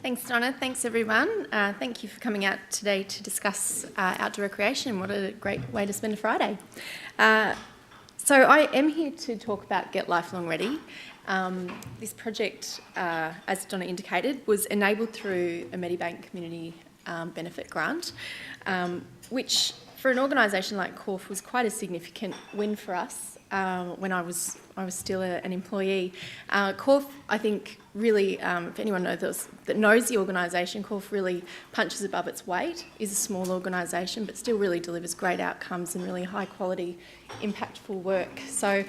Thanks, Donna. Thanks, everyone. Thank you for coming out today to discuss outdoor recreation. What a great way to spend a Friday. So I am here to talk about Get Lifelong Ready. This project, as Donna indicated, was enabled through a Medibank Community Benefit Grant, which for an organisation like QORF was quite a significant win for us when I was still an employee. QORF, I think, really, if anyone that knows the organisation, QORF really punches above its weight, is a small organisation, but still really delivers great outcomes and really high quality, impactful work. So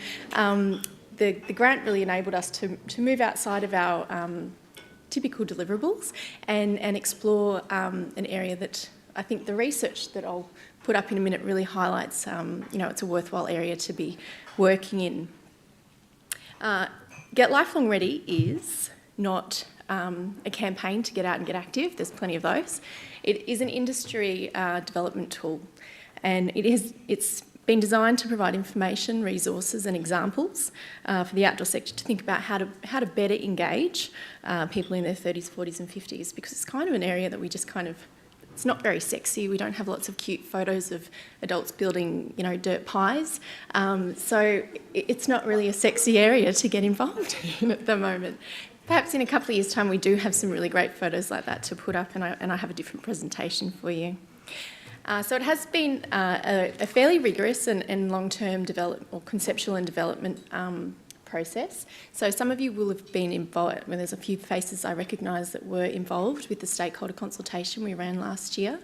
the grant really enabled us to move outside of our typical deliverables and explore an area that I think the research that I'll put up in a minute really highlights, it's a worthwhile area to be working in. Get Lifelong Ready is not a campaign to get out and get active. There's plenty of those. It is an industry development tool, and it's been designed to provide information, resources and examples for the outdoor sector to think about how to better engage people in their 30s, 40s and 50s, because it's kind of an area that we just it's not very sexy. We don't have lots of cute photos of adults building, dirt pies. So it's not really a sexy area to get involved in at the moment. Perhaps in a couple of years' time we do have some really great photos like that to put up, and I have a different presentation for you. So it has been a fairly rigorous and long-term conceptual and development process. So some of you will have been involved, there's a few faces I recognise that were involved with the stakeholder consultation we ran last year.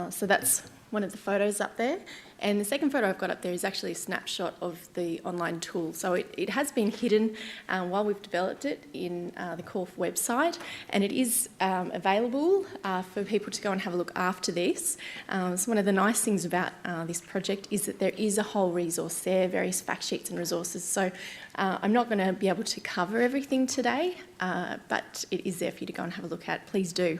So that's one of the photos up there. And the second photo I've got up there is actually a snapshot of the online tool. So it has been hidden while we've developed it in the QORF website, and it is available for people to go and have a look after this. So one of the nice things about this project is that there is a whole resource there, various fact sheets and resources. So I'm not going to be able to cover everything today, but it is there for you to go and have a look at. Please do.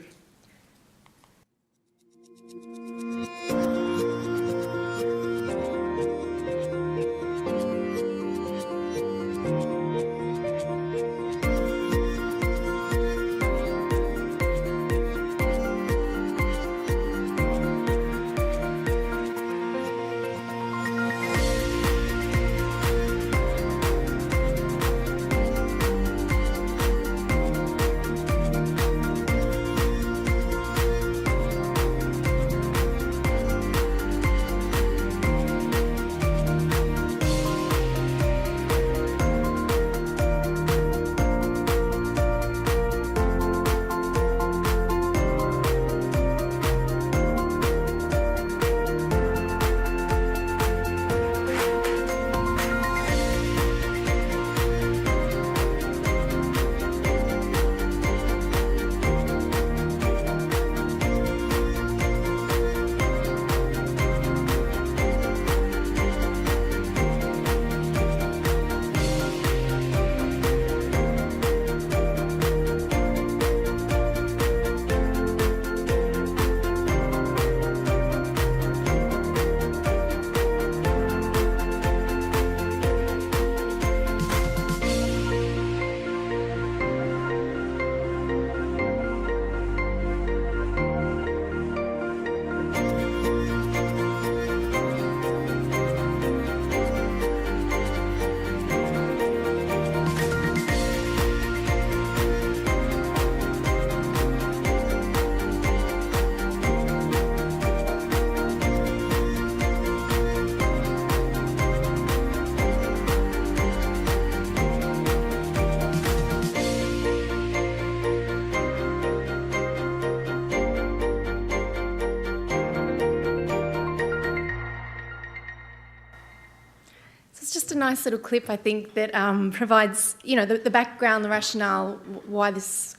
Just a nice little clip, I think, that provides, the background, the rationale, why this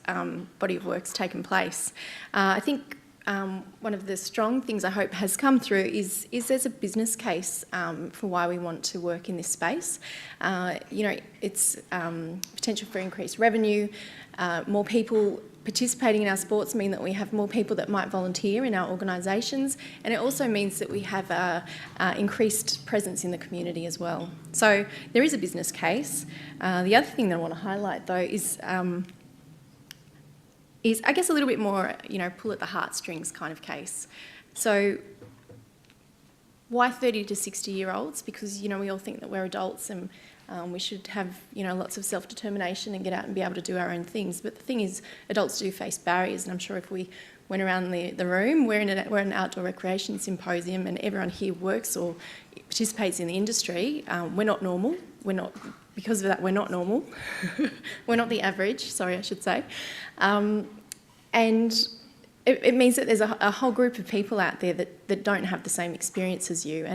body of work's taken place. I think one of the strong things I hope has come through is there's a business case for why we want to work in this space. It's potential for increased revenue, more people participating in our sports mean that we have more people that might volunteer in our organisations, and it also means that we have increased presence in the community as well. So there is a business case. The other thing that I want to highlight though is is, I guess, a little bit more, pull at the heartstrings kind of case. So why 30 to 60-year-olds? Because, we all think that we're adults and we should have, lots of self-determination and get out and be able to do our own things. But the thing is, adults do face barriers, and I'm sure if we went around the room, we're an outdoor recreation symposium, and everyone here works or participates in the industry. We're not normal. Because of that, we're not normal. We're not the average, sorry, I should say. And it means that there's a whole group of people out there that don't have the same experience as you.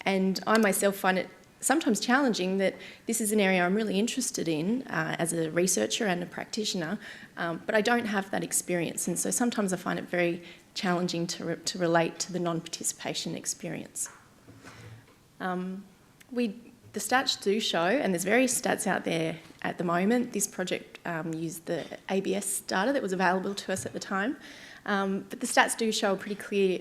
And I myself find it sometimes challenging that this is an area I'm really interested in as a researcher and a practitioner, but I don't have that experience. And so sometimes I find it very challenging to relate to the non-participation experience. The stats do show, and there's various stats out there at the moment. This project used the ABS data that was available to us at the time. But the stats do show a pretty clear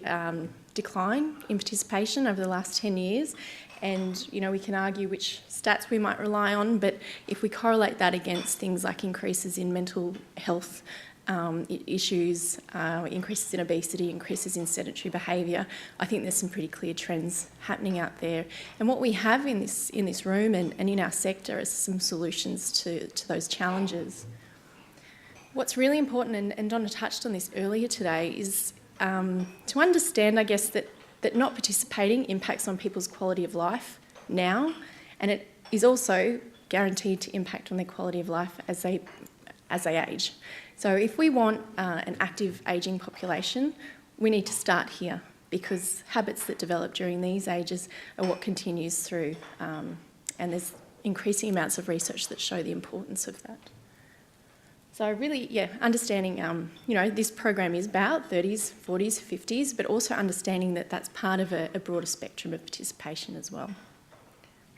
decline in participation over the last 10 years. And, we can argue which stats we might rely on, but if we correlate that against things like increases in mental health issues, increases in obesity, increases in sedentary behaviour, I think there's some pretty clear trends happening out there. And what we have in this room and in our sector is some solutions to those challenges. What's really important, and Donna touched on this earlier today, is to understand, I guess, that not participating impacts on people's quality of life now, and it is also guaranteed to impact on their quality of life as they age. So if we want an active ageing population, we need to start here, because habits that develop during these ages are what continues through, and there's increasing amounts of research that show the importance of that. So really, understanding, this program is about 30s, 40s, 50s, but also understanding that that's part of a broader spectrum of participation as well. When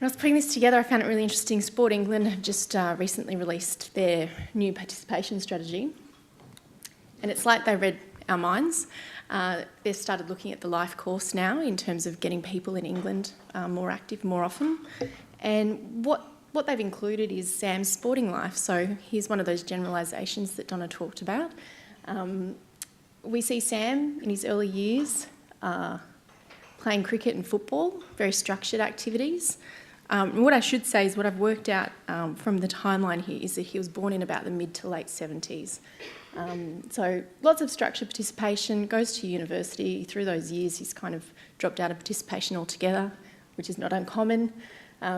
I was putting this together, I found it really interesting. Sport England have just recently released their new participation strategy, and it's like they read our minds. They've started looking at the life course now in terms of getting people in England more active more often, and what they've included is Sam's sporting life. So here's one of those generalisations that Donna talked about. We see Sam in his early years playing cricket and football, very structured activities. What I should say is what I've worked out from the timeline here is that he was born in about the mid to late 70s. So lots of structured participation, goes to university. Through those years he's kind of dropped out of participation altogether, which is not uncommon.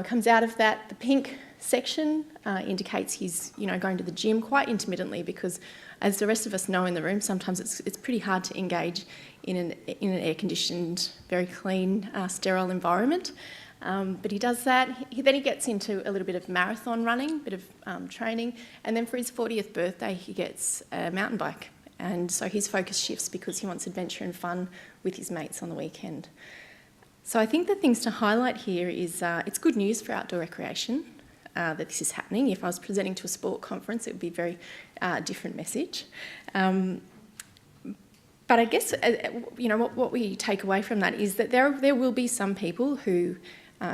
Comes out of that. The pink section indicates he's going to the gym quite intermittently, because as the rest of us know in the room, sometimes it's pretty hard to engage in an air-conditioned, very clean, sterile environment. But he does that. Then he gets into a little bit of marathon running, a bit of training, and then for his 40th birthday he gets a mountain bike. And so his focus shifts because he wants adventure and fun with his mates on the weekend. So I think the things to highlight here is it's good news for outdoor recreation that this is happening. If I was presenting to a sport conference, it would be a very different message. But I guess what we take away from that is that there will be some people who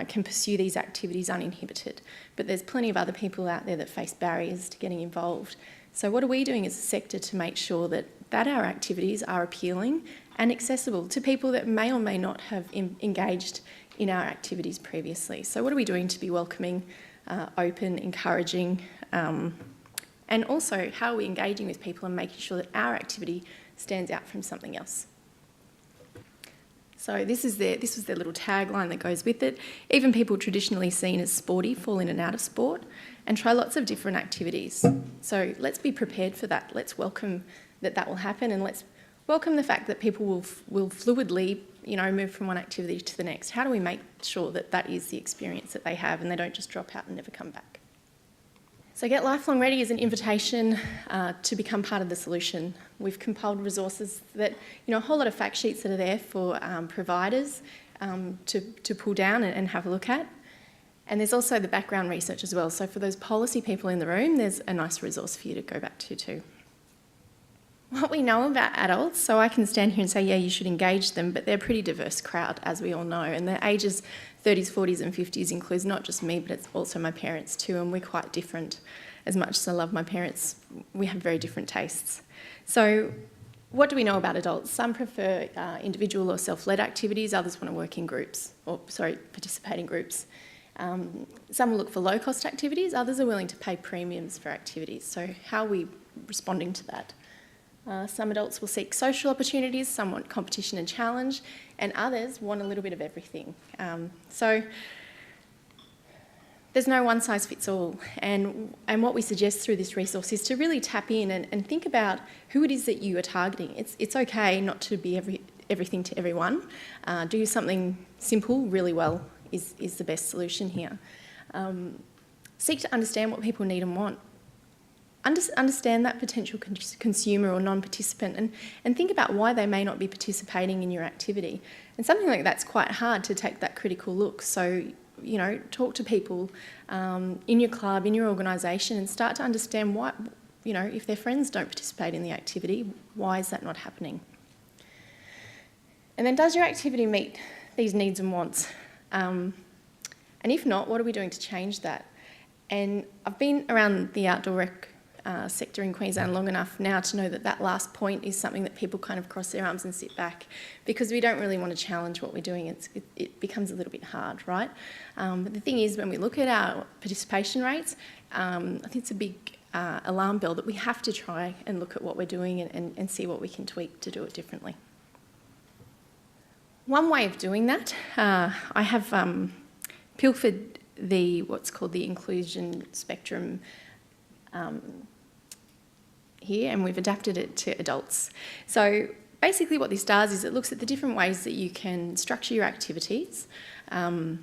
can pursue these activities uninhibited, but there's plenty of other people out there that face barriers to getting involved. So what are we doing as a sector to make sure that our activities are appealing and accessible to people that may or may not have engaged in our activities previously? So what are we doing to be welcoming, open, encouraging, and also how are we engaging with people and making sure that our activity stands out from something else? So this was their little tagline that goes with it. Even people traditionally seen as sporty fall in and out of sport and try lots of different activities. So let's be prepared for that. Let's welcome that will happen, and let's welcome the fact that people will fluidly, move from one activity to the next. How do we make sure that is the experience that they have and they don't just drop out and never come back? So Get Lifelong Ready is an invitation to become part of the solution. We've compiled resources that, a whole lot of fact sheets that are there for providers to pull down and have a look at. And there's also the background research as well. So for those policy people in the room, there's a nice resource for you to go back to too. what we know about adults, so I can stand here and say, yeah, you should engage them, but they're a pretty diverse crowd, as we all know, and their ages 30s, 40s and 50s includes not just me, but it's also my parents too, and we're quite different. As much as I love my parents, we have very different tastes. So what do we know about adults? Some prefer individual or self-led activities, others want to work in groups, participate in groups. Some will look for low-cost activities, others are willing to pay premiums for activities. So how are we responding to that? Some adults will seek social opportunities, some want competition and challenge, and others want a little bit of everything. So there's no one size fits all, and what we suggest through this resource is to really tap in and think about who it is that you are targeting. It's okay not to be everything to everyone. Do something simple really well is the best solution here. Seek to understand what people need and want. Understand that potential consumer or non-participant and think about why they may not be participating in your activity. And something like that's quite hard to take that critical look. So, you know, talk to people in your club, in your organisation, and start to understand why, you know, if their friends don't participate in the activity, why is that not happening? And then does your activity meet these needs and wants? And if not, what are we doing to change that? And I've been around the outdoor rec sector in Queensland long enough now to know that that last point is something that people kind of cross their arms and sit back, because we don't really want to challenge what we're doing. It becomes a little bit hard, right? But the thing is, when we look at our participation rates, I think it's a big alarm bell that we have to try and look at what we're doing and see what we can tweak to do it differently. One way of doing that, I have pilfered what's called the inclusion spectrum here, and we've adapted it to adults. So basically what this does is it looks at the different ways that you can structure your activities and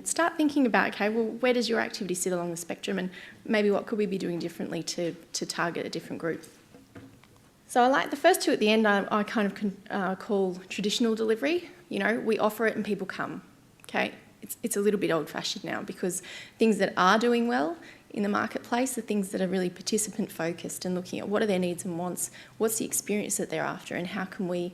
start thinking about, okay, well, where does your activity sit along the spectrum, and maybe what could we be doing differently to target a different group. So I like the first two at the end, I kind of call traditional delivery. You know, we offer it and people come, okay? It's a little bit old-fashioned now, because things that are doing well in the marketplace are things that are really participant-focused and looking at what are their needs and wants, what's the experience that they're after, and how can we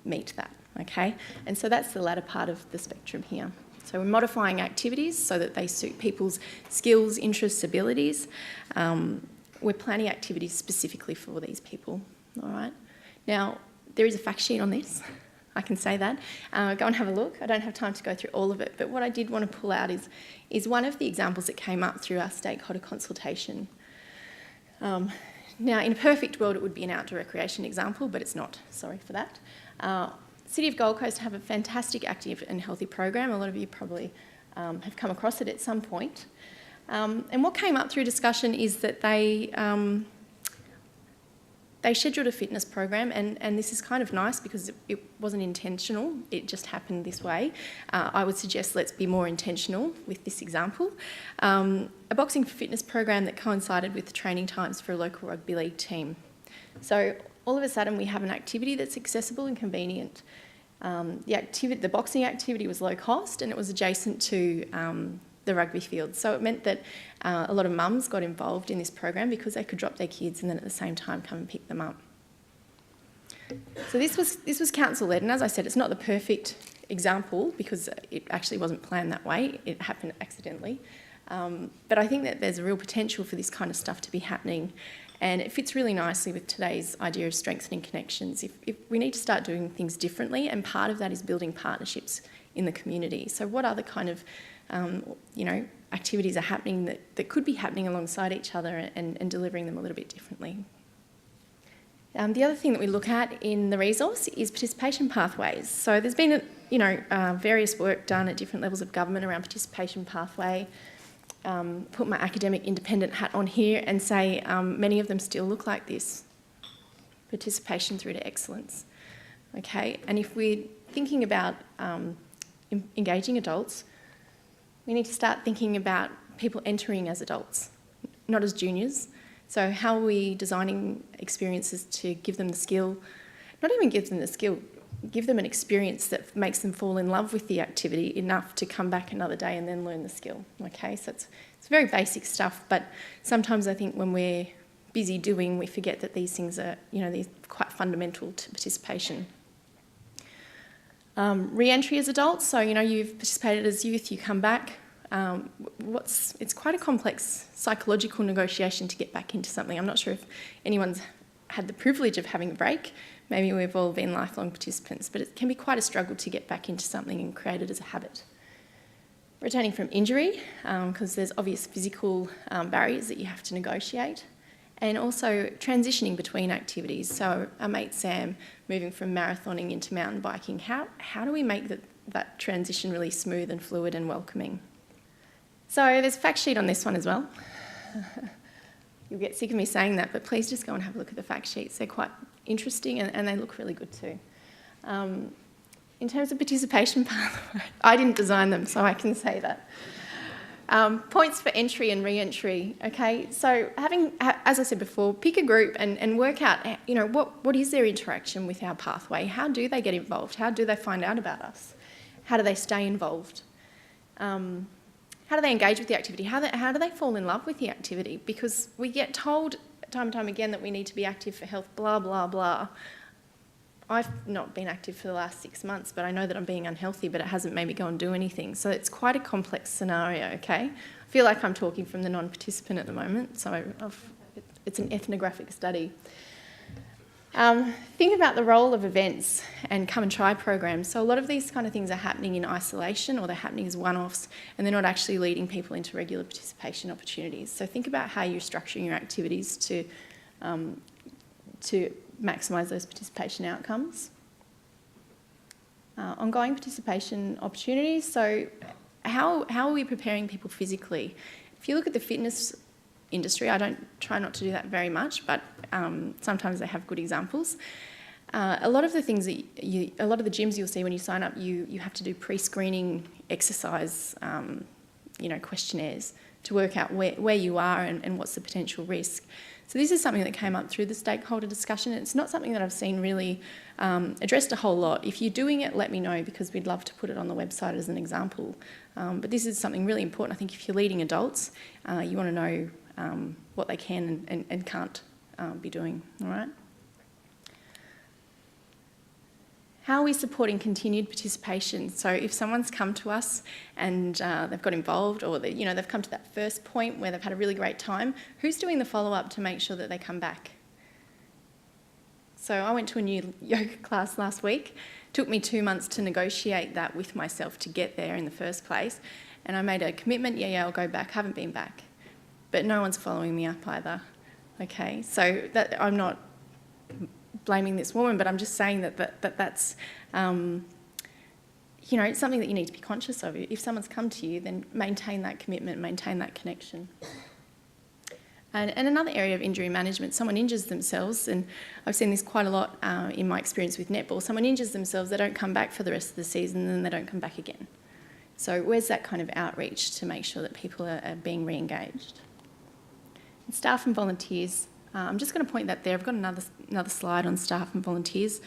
meet that, okay? And so that's the latter part of the spectrum here. So we're modifying activities so that they suit people's skills, interests, abilities. We're planning activities specifically for these people, all right? Now, there is a fact sheet on this. I can say that. Go and have a look. I don't have time to go through all of it, but what I did want to pull out is one of the examples that came up through our stakeholder consultation. Now, in a perfect world, it would be an outdoor recreation example, but it's not. Sorry for that. City of Gold Coast have a fantastic active and healthy program. A lot of you probably have come across it at some point. And what came up through discussion is that they scheduled a fitness program, and this is kind of nice because it wasn't intentional, it just happened this way. I would suggest let's be more intentional with this example. A boxing for fitness program that coincided with the training times for a local rugby league team. So all of a sudden we have an activity that's accessible and convenient. The boxing activity was low cost and it was adjacent to the rugby field. So it meant that a lot of mums got involved in this program because they could drop their kids and then at the same time come and pick them up. So this was council-led, and as I said, it's not the perfect example because it actually wasn't planned that way. It happened accidentally. But I think that there's a real potential for this kind of stuff to be happening, and it fits really nicely with today's idea of strengthening connections. If we need to start doing things differently, and part of that is building partnerships in the community. So what other kind of activities are happening that could be happening alongside each other and delivering them a little bit differently. The other thing that we look at in the resource is participation pathways. So there's been various work done at different levels of government around participation pathway. Put my academic independent hat on here and say many of them still look like this. Participation through to excellence. Okay, and if we're thinking about engaging adults, we need to start thinking about people entering as adults, not as juniors. So how are we designing experiences to give them the skill, not even give them the skill, give them an experience that makes them fall in love with the activity enough to come back another day and then learn the skill. Okay, so it's very basic stuff, but sometimes I think when we're busy doing, we forget that these things are, they're quite fundamental to participation. Re-entry as adults, so you've participated as youth, you come back. It's quite a complex psychological negotiation to get back into something. I'm not sure if anyone's had the privilege of having a break. Maybe we've all been lifelong participants, but it can be quite a struggle to get back into something and create it as a habit. Returning from injury, because there's obvious physical barriers that you have to negotiate, and also transitioning between activities. So our mate Sam moving from marathoning into mountain biking, how do we make that transition really smooth and fluid and welcoming? So there's a fact sheet on this one as well. You'll get sick of me saying that, but please just go and have a look at the fact sheets. They're quite interesting and they look really good too. In terms of participation pathway, I didn't design them, so I can say that. Points for entry and re-entry, okay? So as I said before, pick a group and work out, what is their interaction with our pathway? How do they get involved? How do they find out about us? How do they stay involved? How do they engage with the activity? How do they fall in love with the activity? Because we get told time and time again that we need to be active for health, blah, blah, blah. I've not been active for the last 6 months, but I know that I'm being unhealthy, but it hasn't made me go and do anything. So it's quite a complex scenario, okay? I feel like I'm talking from the non-participant at the moment, so it's an ethnographic study. Think about the role of events and come and try programs. So a lot of these kind of things are happening in isolation, or they're happening as one-offs, and they're not actually leading people into regular participation opportunities. So think about how you're structuring your activities to maximise those participation outcomes. Ongoing participation opportunities. So how are we preparing people physically? If you look at the fitness industry, I don't try not to do that very much, but sometimes they have good examples. A lot of the things that a lot of the gyms you'll see when you sign up, you have to do pre-screening exercise, questionnaires to work out where you are and what's the potential risk. So this is something that came up through the stakeholder discussion. It's not something that I've seen really addressed a whole lot. If you're doing it, let me know, because we'd love to put it on the website as an example. But this is something really important. I think if you're leading adults, you want to know what they can and can't be doing, all right? How are we supporting continued participation? So if someone's come to us and they've got involved, or they've come to that first point where they've had a really great time, who's doing the follow-up to make sure that they come back? So I went to a new yoga class last week. It took me 2 months to negotiate that with myself to get there in the first place. And I made a commitment, yeah, I'll go back, haven't been back. But no one's following me up either, okay? So I'm not blaming this woman, but I'm just saying that's it's something that you need to be conscious of. If someone's come to you, then maintain that commitment, maintain that connection. And another area of injury management, someone injures themselves, and I've seen this quite a lot in my experience with netball. Someone injures themselves, they don't come back for the rest of the season, and then they don't come back again. So where's that kind of outreach to make sure that people are being re-engaged? And staff and volunteers. I'm just going to point that there. I've got another slide on staff and volunteers.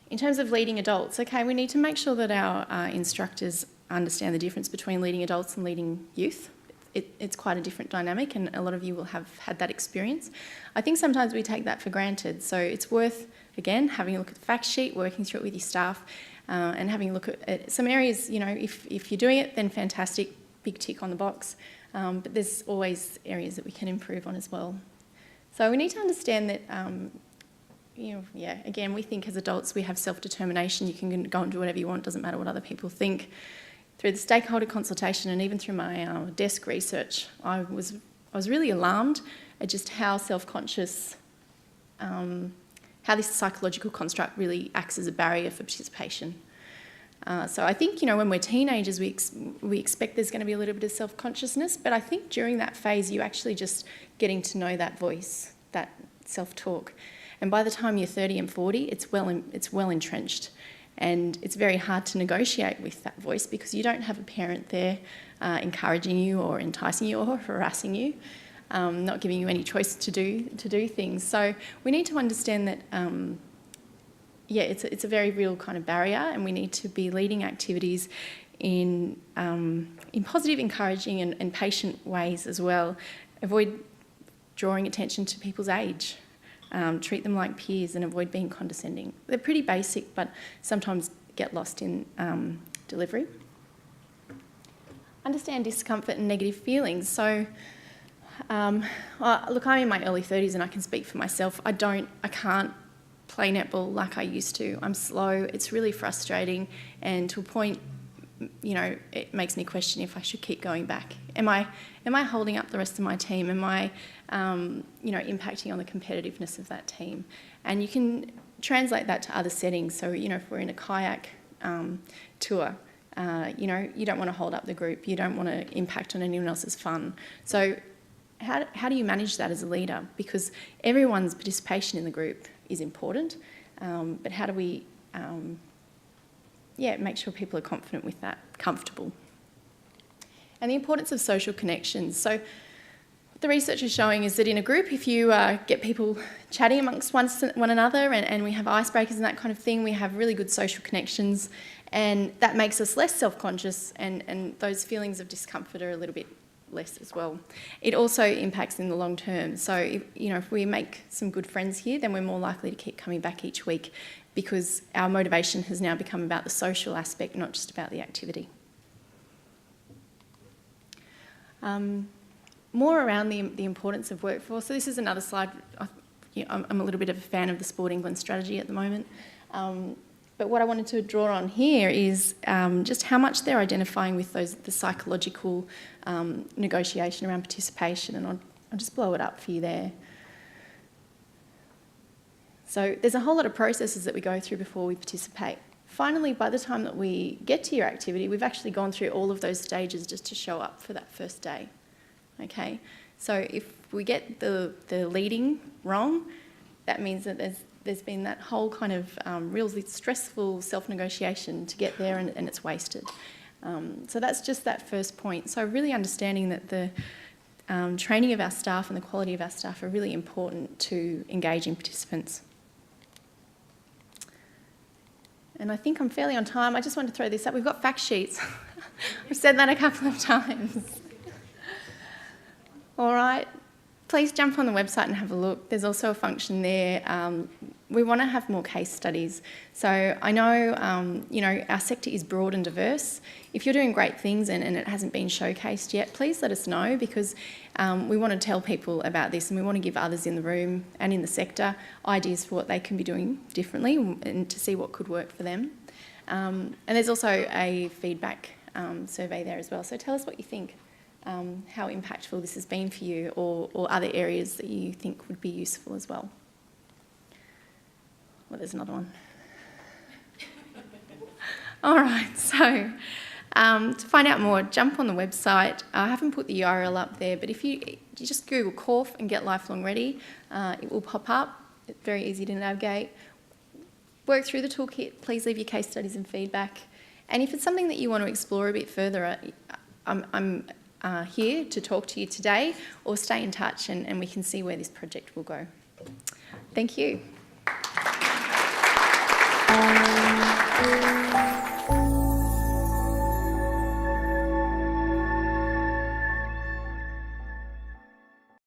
In terms of leading adults, okay, we need to make sure that our instructors understand the difference between leading adults and leading youth. It's quite a different dynamic, and a lot of you will have had that experience. I think sometimes we take that for granted, so it's worth, again, having a look at the fact sheet, working through it with your staff, and having a look at some areas. If you're doing it, then fantastic, big tick on the box, but there's always areas that we can improve on as well. So we need to understand that, again, we think as adults we have self-determination. You can go and do whatever you want, doesn't matter what other people think. Through the stakeholder consultation and even through my desk research, I was really alarmed at just how self-conscious, how this psychological construct really acts as a barrier for participation. So I think, when we're teenagers, we expect there's going to be a little bit of self-consciousness, but I think during that phase, you're actually just getting to know that voice, that self-talk. And by the time you're 30 and 40, it's well entrenched. And it's very hard to negotiate with that voice because you don't have a parent there encouraging you or enticing you or harassing you, not giving you any choice to do things. So we need to understand that it's a very real kind of barrier, and we need to be leading activities in positive, encouraging and patient ways as well. drawing attention to people's age. Treat them like peers and avoid being condescending. They're pretty basic, but sometimes get lost in delivery. Understand discomfort and negative feelings. So, look, I'm in my early 30s and I can speak for myself. I can't play netball like I used to. I'm slow. It's really frustrating, and to a point, you know, it makes me question if I should keep going back. Am I holding up the rest of my team? Am I, you know, impacting on the competitiveness of that team? And you can translate that to other settings. So, you know, if we're in a kayak tour, you know, you don't want to hold up the group. You don't want to impact on anyone else's fun. So how do you manage that as a leader? Because everyone's participation in the group is important, but how do we make sure people are confident with that, comfortable? And the importance of social connections. So what the research is showing is that in a group, if you get people chatting amongst one another and we have icebreakers and that kind of thing, we have really good social connections, and that makes us less self-conscious, and those feelings of discomfort are a little bit less as well. It also impacts in the long term. So, if we make some good friends here, then we're more likely to keep coming back each week, because our motivation has now become about the social aspect, not just about the activity. More around the importance of workforce. So this is another slide. I'm a little bit of a fan of the Sport England strategy at the moment. But what I wanted to draw on here is just how much they're identifying with the psychological negotiation around participation, and I'll just blow it up for you there. So there's a whole lot of processes that we go through before we participate. Finally, by the time that we get to your activity, we've actually gone through all of those stages just to show up for that first day. Okay, so if we get the leading wrong, that means that there's been that whole kind of really stressful self-negotiation to get there, and it's wasted. So that's just that first point. So really understanding that the training of our staff and the quality of our staff are really important to engaging participants. And I think I'm fairly on time. I just want to throw this up. We've got fact sheets. We've said that a couple of times. All right. Please jump on the website and have a look. There's also a function there. We want to have more case studies. So I know, our sector is broad and diverse. If you're doing great things and it hasn't been showcased yet, please let us know, because we want to tell people about this, and we want to give others in the room and in the sector ideas for what they can be doing differently and to see what could work for them. And there's also a feedback survey there as well. So tell us what you think. How impactful this has been for you, or other areas that you think would be useful as well. Well, there's another one. All right, so to find out more, jump on the website. I haven't put the URL up there, but if you just Google QORF and get Lifelong Ready, it will pop up. It's very easy to navigate. Work through the toolkit. Please leave your case studies and feedback. And if it's something that you want to explore a bit further, I'm here to talk to you today, or stay in touch and we can see where this project will go. Thank you.